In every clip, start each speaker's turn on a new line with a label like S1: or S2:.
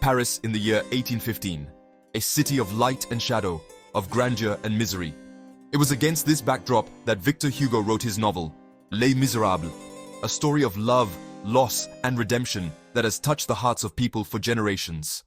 S1: Paris in the year 1815, a city of light and shadow, of grandeur and misery. It was against this backdrop that Victor Hugo wrote his novel, Les Misérables, a story of love, loss, and redemption that has touched the hearts of people for generations.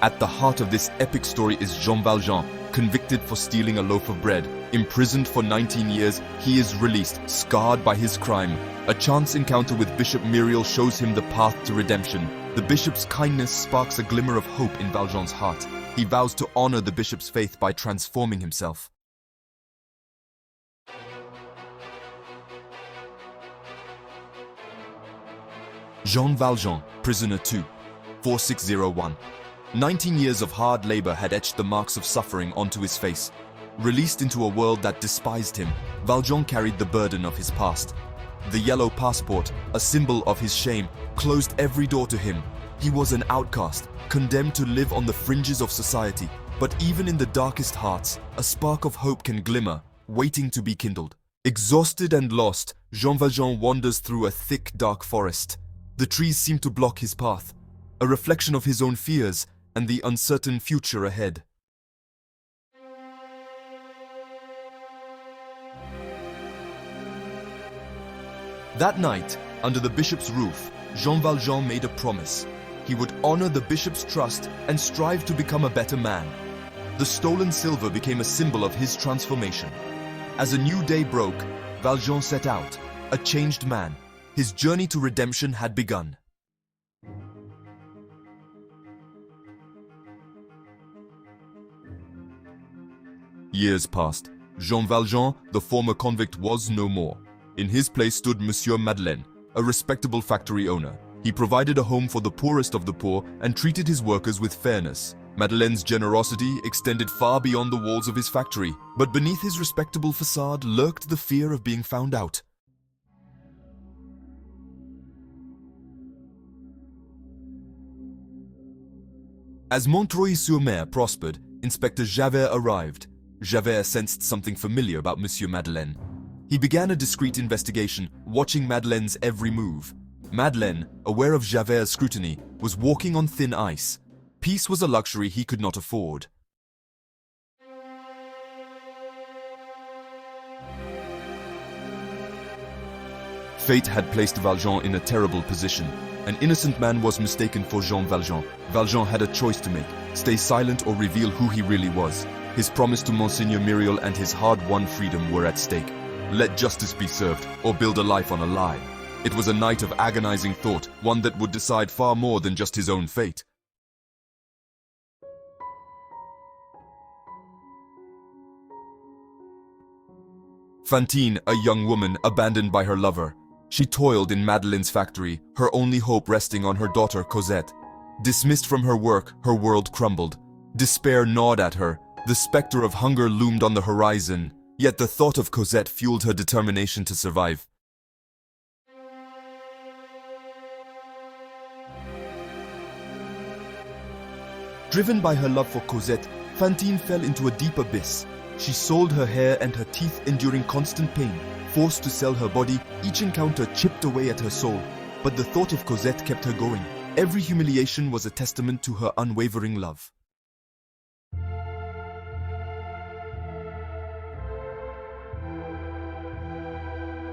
S1: At the heart of this epic story is Jean Valjean, convicted for stealing a loaf of bread. Imprisoned for 19 years, he is released, scarred by his crime. A chance encounter with Bishop Myriel shows him the path to redemption. The bishop's kindness sparks a glimmer of hope in Valjean's heart. He vows to honor the bishop's faith by transforming himself. Jean Valjean, Prisoner 2, 4601. 19 years of hard labor had etched the marks of suffering onto his face. Released into a world that despised him, Valjean carried the burden of his past. The yellow passport, a symbol of his shame, closed every door to him. He was an outcast, condemned to live on the fringes of society. But even in the darkest hearts, a spark of hope can glimmer, waiting to be kindled. Exhausted and lost, Jean Valjean wanders through a thick, dark forest. The trees seem to block his path, a reflection of his own fears and the uncertain future ahead. That night, under the bishop's roof, Jean Valjean made a promise. He would honor the bishop's trust and strive to become a better man. The stolen silver became a symbol of his transformation. As a new day broke, Valjean set out, a changed man. His journey to redemption had begun. Years passed. Jean Valjean, the former convict, was no more. In his place stood Monsieur Madeleine, a respectable factory owner. He provided a home for the poorest of the poor and treated his workers with fairness. Madeleine's generosity extended far beyond the walls of his factory, but beneath his respectable facade lurked the fear of being found out. As Montreuil-sur-Mer prospered, Inspector Javert arrived. Javert sensed something familiar about Monsieur Madeleine. He began a discreet investigation, watching Madeleine's every move. Madeleine, aware of Javert's scrutiny, was walking on thin ice. Peace was a luxury he could not afford. Fate had placed Valjean in a terrible position. An innocent man was mistaken for Jean Valjean. Valjean had a choice to make: stay silent or reveal who he really was. His promise to Monseigneur Myriel and his hard-won freedom were at stake. Let justice be served, or build a life on a lie. It was a night of agonizing thought, one that would decide far more than just his own fate. Fantine, a young woman abandoned by her lover. She toiled in Madeleine's factory, her only hope resting on her daughter Cosette. Dismissed from her work, her world crumbled. Despair gnawed at her. The specter of hunger loomed on the horizon. Yet the thought of Cosette fueled her determination to survive. Driven by her love for Cosette, Fantine fell into a deep abyss. She sold her hair and her teeth, enduring constant pain. Forced to sell her body, each encounter chipped away at her soul. But the thought of Cosette kept her going. Every humiliation was a testament to her unwavering love.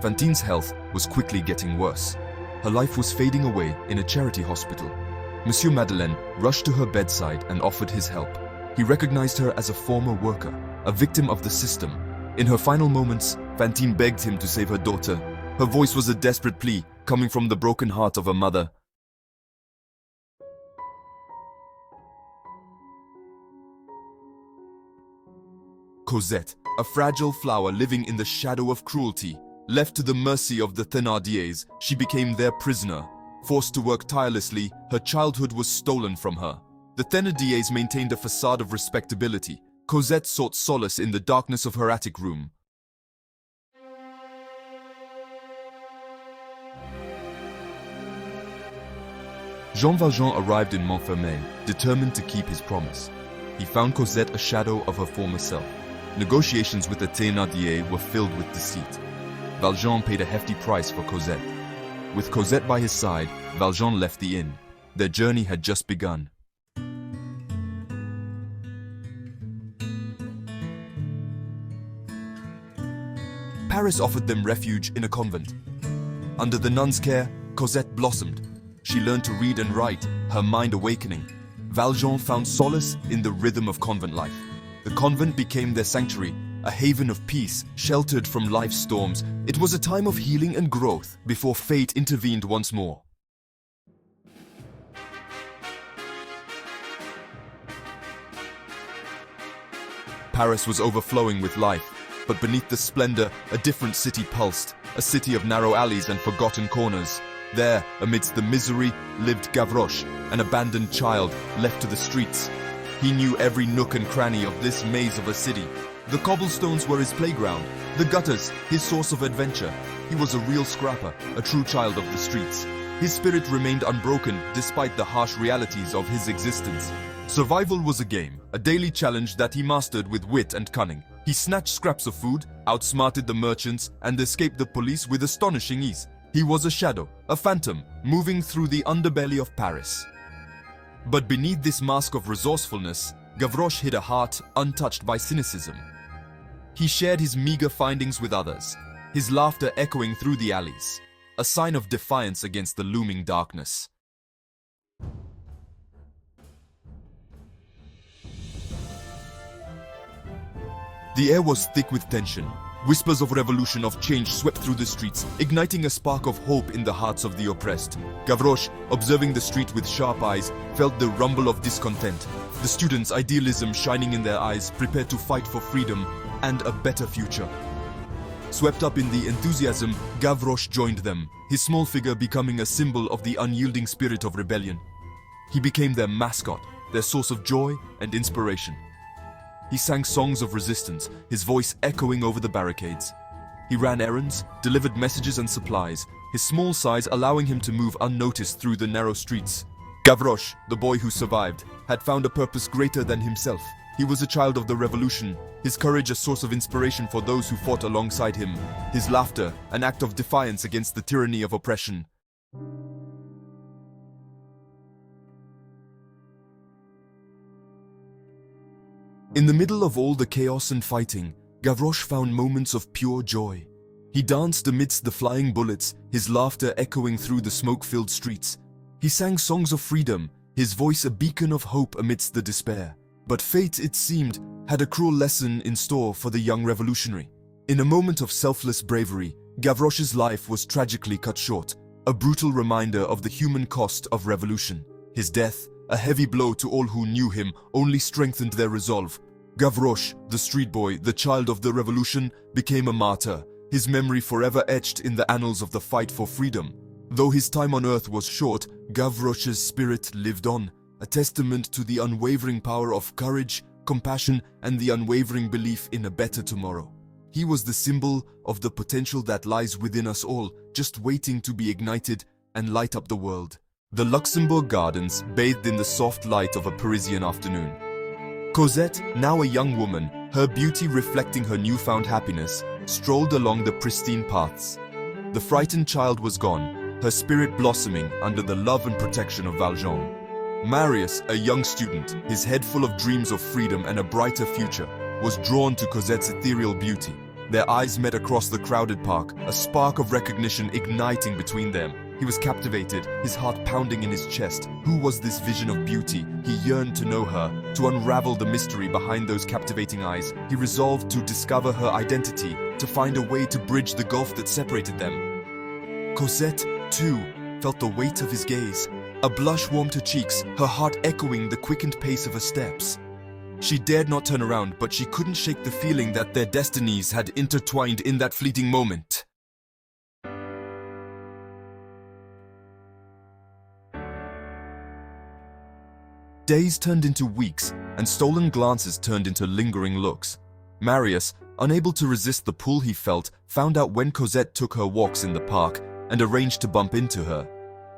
S1: Fantine's health was quickly getting worse. Her life was fading away in a charity hospital. Monsieur Madeleine rushed to her bedside and offered his help. He recognized her as a former worker, a victim of the system. In her final moments, Fantine begged him to save her daughter. Her voice was a desperate plea, coming from the broken heart of a mother. Cosette, a fragile flower living in the shadow of cruelty. Left to the mercy of the Thénardiers, she became their prisoner. Forced to work tirelessly, her childhood was stolen from her. The Thénardiers maintained a facade of respectability. Cosette sought solace in the darkness of her attic room. Jean Valjean arrived in Montfermeil, determined to keep his promise. He found Cosette a shadow of her former self. Negotiations with the Thénardier were filled with deceit. Valjean paid a hefty price for Cosette. With Cosette by his side, Valjean left the inn. Their journey had just begun. Paris offered them refuge in a convent. Under the nun's care, Cosette blossomed. She learned to read and write, her mind awakening. Valjean found solace in the rhythm of convent life. The convent became their sanctuary, a haven of peace, sheltered from life's storms. It was a time of healing and growth before fate intervened once more. Paris was overflowing with life, but beneath the splendor, a different city pulsed, a city of narrow alleys and forgotten corners. There, amidst the misery, lived Gavroche, an abandoned child left to the streets. He knew every nook and cranny of this maze of a city. The cobblestones were his playground, the gutters his source of adventure. He was a real scrapper, a true child of the streets. His spirit remained unbroken despite the harsh realities of his existence. Survival was a game, a daily challenge that he mastered with wit and cunning. He snatched scraps of food, outsmarted the merchants, and escaped the police with astonishing ease. He was a shadow, a phantom, moving through the underbelly of Paris. But beneath this mask of resourcefulness, Gavroche hid a heart untouched by cynicism. He shared his meager findings with others, his laughter echoing through the alleys, a sign of defiance against the looming darkness. The air was thick with tension. Whispers of revolution, of change swept through the streets, igniting a spark of hope in the hearts of the oppressed. Gavroche, observing the street with sharp eyes, felt the rumble of discontent. The students, idealism shining in their eyes, prepared to fight for freedom and a better future. Swept up in the enthusiasm, Gavroche joined them, his small figure becoming a symbol of the unyielding spirit of rebellion. He became their mascot, their source of joy and inspiration. He sang songs of resistance, his voice echoing over the barricades. He ran errands, delivered messages and supplies, his small size allowing him to move unnoticed through the narrow streets. Gavroche, the boy who survived, had found a purpose greater than himself. He was a child of the revolution, his courage a source of inspiration for those who fought alongside him, his laughter an act of defiance against the tyranny of oppression. In the middle of all the chaos and fighting, Gavroche found moments of pure joy. He danced amidst the flying bullets, his laughter echoing through the smoke-filled streets. He sang songs of freedom, his voice a beacon of hope amidst the despair. But fate, it seemed, had a cruel lesson in store for the young revolutionary. In a moment of selfless bravery, Gavroche's life was tragically cut short, a brutal reminder of the human cost of revolution. His death, a heavy blow to all who knew him, only strengthened their resolve. Gavroche, the street boy, the child of the revolution, became a martyr, his memory forever etched in the annals of the fight for freedom. Though his time on earth was short, Gavroche's spirit lived on, a testament to the unwavering power of courage, compassion, and the unwavering belief in a better tomorrow. He was the symbol of the potential that lies within us all, just waiting to be ignited and light up the world. The Luxembourg Gardens bathed in the soft light of a Parisian afternoon. Cosette, now a young woman, her beauty reflecting her newfound happiness, strolled along the pristine paths. The frightened child was gone, her spirit blossoming under the love and protection of Valjean. Marius, a young student, his head full of dreams of freedom and a brighter future, was drawn to Cosette's ethereal beauty. Their eyes met across the crowded park, a spark of recognition igniting between them. He was captivated, his heart pounding in his chest. Who was this vision of beauty? He yearned to know her, to unravel the mystery behind those captivating eyes. He resolved to discover her identity, to find a way to bridge the gulf that separated them. Cosette, too, felt the weight of his gaze. A blush warmed her cheeks, her heart echoing the quickened pace of her steps. She dared not turn around, but she couldn't shake the feeling that their destinies had intertwined in that fleeting moment. Days turned into weeks, and stolen glances turned into lingering looks. Marius, unable to resist the pull he felt, found out when Cosette took her walks in the park and arranged to bump into her.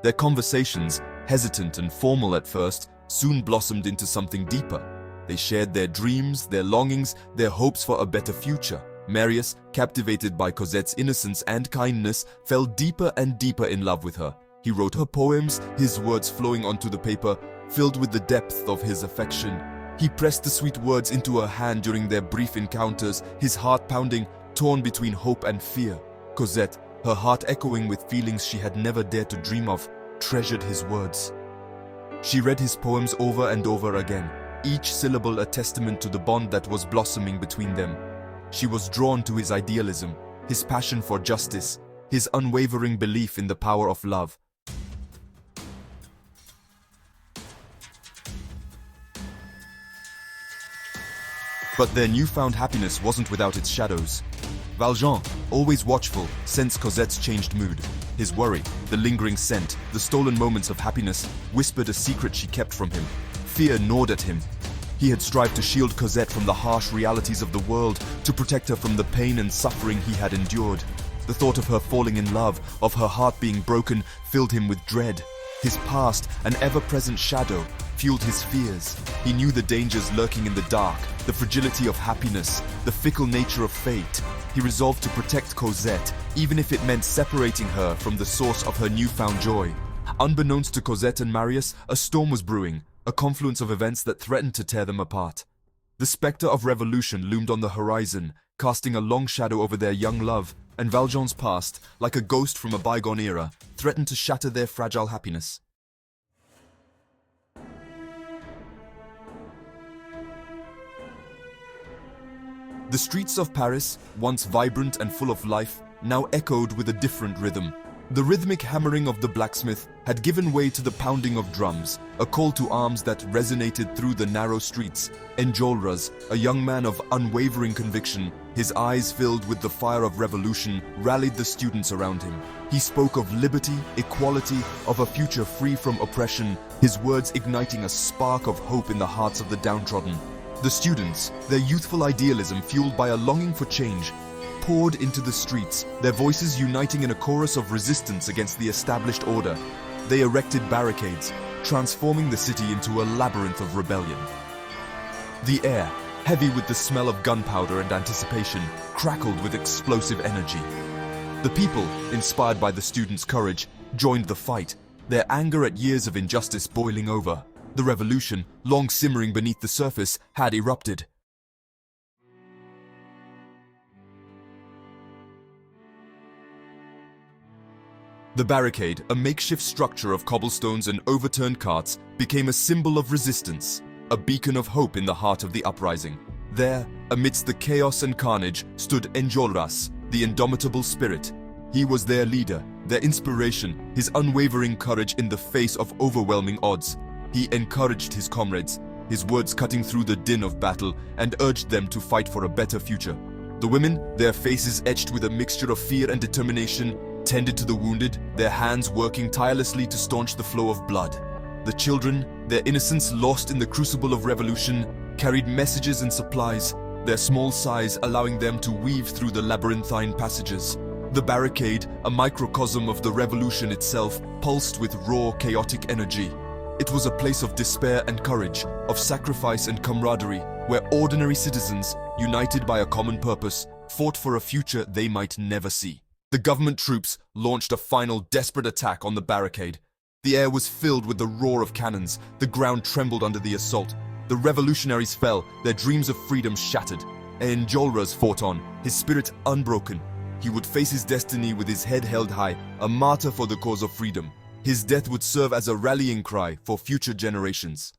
S1: Their conversations, hesitant and formal at first, soon blossomed into something deeper. They shared their dreams, their longings, their hopes for a better future. Marius, captivated by Cosette's innocence and kindness, fell deeper and deeper in love with her. He wrote her poems, his words flowing onto the paper, filled with the depth of his affection. He pressed the sweet words into her hand during their brief encounters, his heart pounding, torn between hope and fear. Cosette, her heart echoing with feelings she had never dared to dream of, treasured his words. She read his poems over and over again, each syllable a testament to the bond that was blossoming between them. She was drawn to his idealism, his passion for justice, his unwavering belief in the power of love. But their newfound happiness wasn't without its shadows. Valjean, always watchful, sensed Cosette's changed mood. His worry, the lingering scent, the stolen moments of happiness, whispered a secret she kept from him. Fear gnawed at him. He had strived to shield Cosette from the harsh realities of the world, to protect her from the pain and suffering he had endured. The thought of her falling in love, of her heart being broken, filled him with dread. His past, an ever-present shadow, fueled his fears. He knew the dangers lurking in the dark, the fragility of happiness, the fickle nature of fate. He resolved to protect Cosette, even if it meant separating her from the source of her newfound joy. Unbeknownst to Cosette and Marius, a storm was brewing, a confluence of events that threatened to tear them apart. The specter of revolution loomed on the horizon, casting a long shadow over their young love, and Valjean's past, like a ghost from a bygone era, threatened to shatter their fragile happiness. The streets of Paris, once vibrant and full of life, now echoed with a different rhythm. The rhythmic hammering of the blacksmith had given way to the pounding of drums, a call to arms that resonated through the narrow streets. Enjolras, a young man of unwavering conviction, his eyes filled with the fire of revolution, rallied the students around him. He spoke of liberty, equality, of a future free from oppression, his words igniting a spark of hope in the hearts of the downtrodden. The students, their youthful idealism fueled by a longing for change, poured into the streets, their voices uniting in a chorus of resistance against the established order. They erected barricades, transforming the city into a labyrinth of rebellion. The air, heavy with the smell of gunpowder and anticipation, crackled with explosive energy. The people, inspired by the students' courage, joined the fight, their anger at years of injustice boiling over. The revolution, long simmering beneath the surface, had erupted. The barricade, a makeshift structure of cobblestones and overturned carts, became a symbol of resistance, a beacon of hope in the heart of the uprising. There, amidst the chaos and carnage, stood Enjolras, the indomitable spirit. He was their leader, their inspiration, his unwavering courage in the face of overwhelming odds. He encouraged his comrades, his words cutting through the din of battle, and urged them to fight for a better future. The women, their faces etched with a mixture of fear and determination, tended to the wounded, their hands working tirelessly to staunch the flow of blood. The children, their innocence lost in the crucible of revolution, carried messages and supplies, their small size allowing them to weave through the labyrinthine passages. The barricade, a microcosm of the revolution itself, pulsed with raw, chaotic energy. It was a place of despair and courage, of sacrifice and camaraderie, where ordinary citizens, united by a common purpose, fought for a future they might never see. The government troops launched a final desperate attack on the barricade. The air was filled with the roar of cannons, the ground trembled under the assault. The revolutionaries fell, their dreams of freedom shattered. Enjolras fought on, his spirit unbroken. He would face his destiny with his head held high, a martyr for the cause of freedom. His death would serve as a rallying cry for future generations.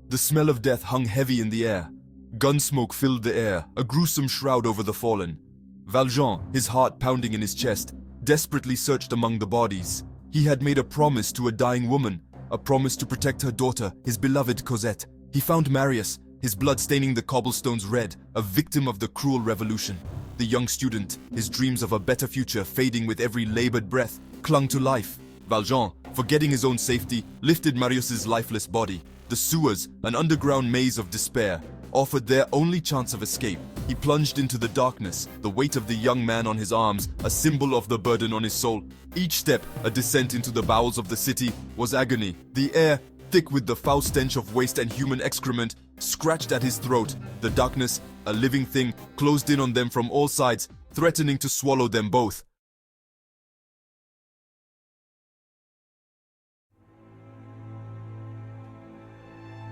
S1: The smell of death hung heavy in the air. Gunsmoke filled the air, a gruesome shroud over the fallen. Valjean, his heart pounding in his chest, desperately searched among the bodies. He had made a promise to a dying woman, a promise to protect her daughter, his beloved Cosette. He found Marius, his blood staining the cobblestones red, a victim of the cruel revolution. The young student, his dreams of a better future fading with every labored breath, clung to life. Valjean, forgetting his own safety, lifted Marius's lifeless body. The sewers, an underground maze of despair, offered their only chance of escape. He plunged into the darkness, the weight of the young man on his arms, a symbol of the burden on his soul. Each step, a descent into the bowels of the city, was agony. The air, thick with the foul stench of waste and human excrement, scratched at his throat. The darkness, a living thing, closed in on them from all sides, threatening to swallow them both.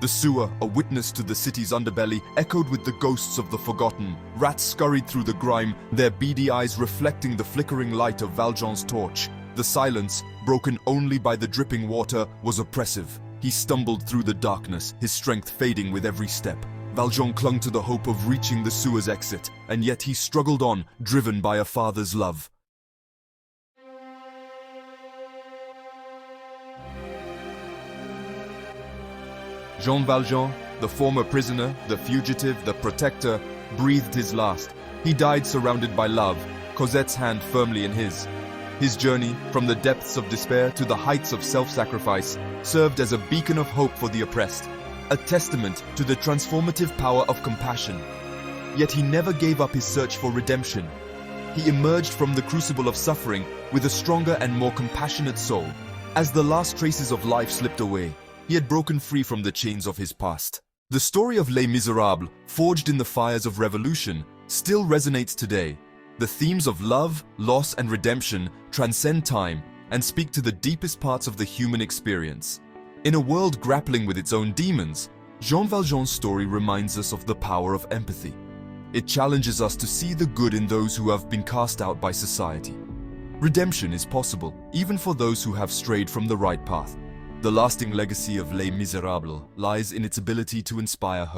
S1: The sewer, a witness to the city's underbelly, echoed with the ghosts of the forgotten. Rats scurried through the grime, their beady eyes reflecting the flickering light of Valjean's torch. The silence, broken only by the dripping water, was oppressive. He stumbled through the darkness, his strength fading with every step. Valjean clung to the hope of reaching the sewer's exit, and yet he struggled on, driven by a father's love. Jean Valjean, the former prisoner, the fugitive, the protector, breathed his last. He died surrounded by love, Cosette's hand firmly in his. His journey, from the depths of despair to the heights of self-sacrifice, served as a beacon of hope for the oppressed, a testament to the transformative power of compassion. Yet he never gave up his search for redemption. He emerged from the crucible of suffering with a stronger and more compassionate soul. As the last traces of life slipped away, he had broken free from the chains of his past. The story of Les Misérables, forged in the fires of revolution, still resonates today. The themes of love, loss, and redemption transcend time and speak to the deepest parts of the human experience. In a world grappling with its own demons, Jean Valjean's story reminds us of the power of empathy. It challenges us to see the good in those who have been cast out by society. Redemption is possible, even for those who have strayed from the right path. The lasting legacy of Les Misérables lies in its ability to inspire hope.